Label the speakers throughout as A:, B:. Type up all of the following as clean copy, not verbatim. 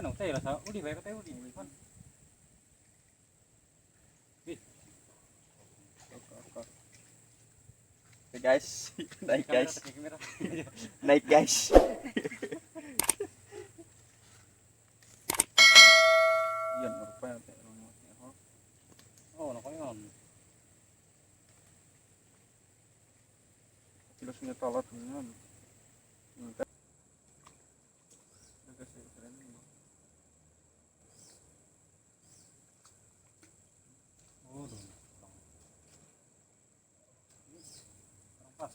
A: kan teh lah sa uli bae teh uli kan.
B: Oke guys, naik guys. Naik guys.
A: Yan rupanya teh. Oh, nakongon.
B: Kilasnya talat kan.
A: Oh, pas.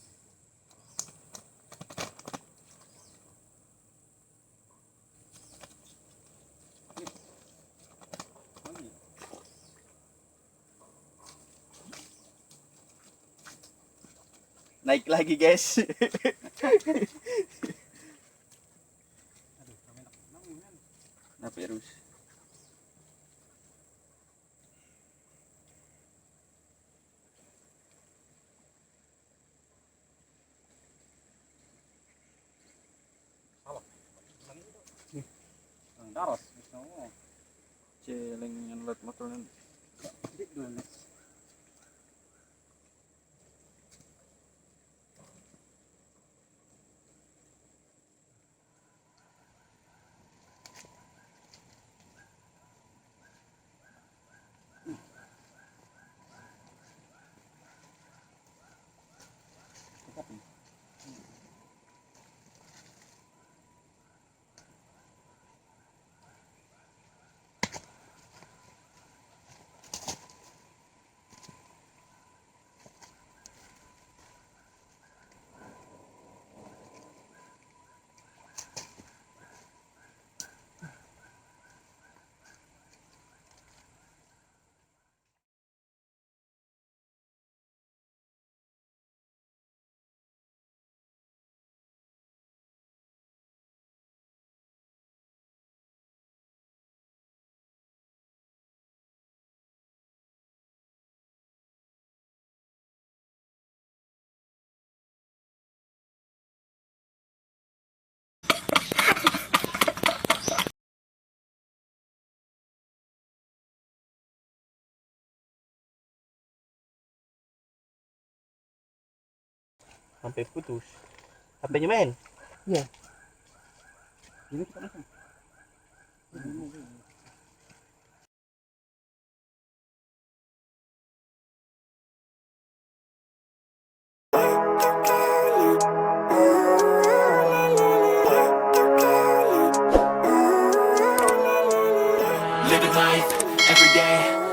B: Naik lagi guys.
A: Aduh, kami nak.
B: Nah, virus.
A: Daros, bisa ngomong.
B: Celeng yang lot motornya.
A: Dik dulu.
B: Sampai putus. HP-nya main?
A: Iya. Ini kita masuk.
C: Living life every day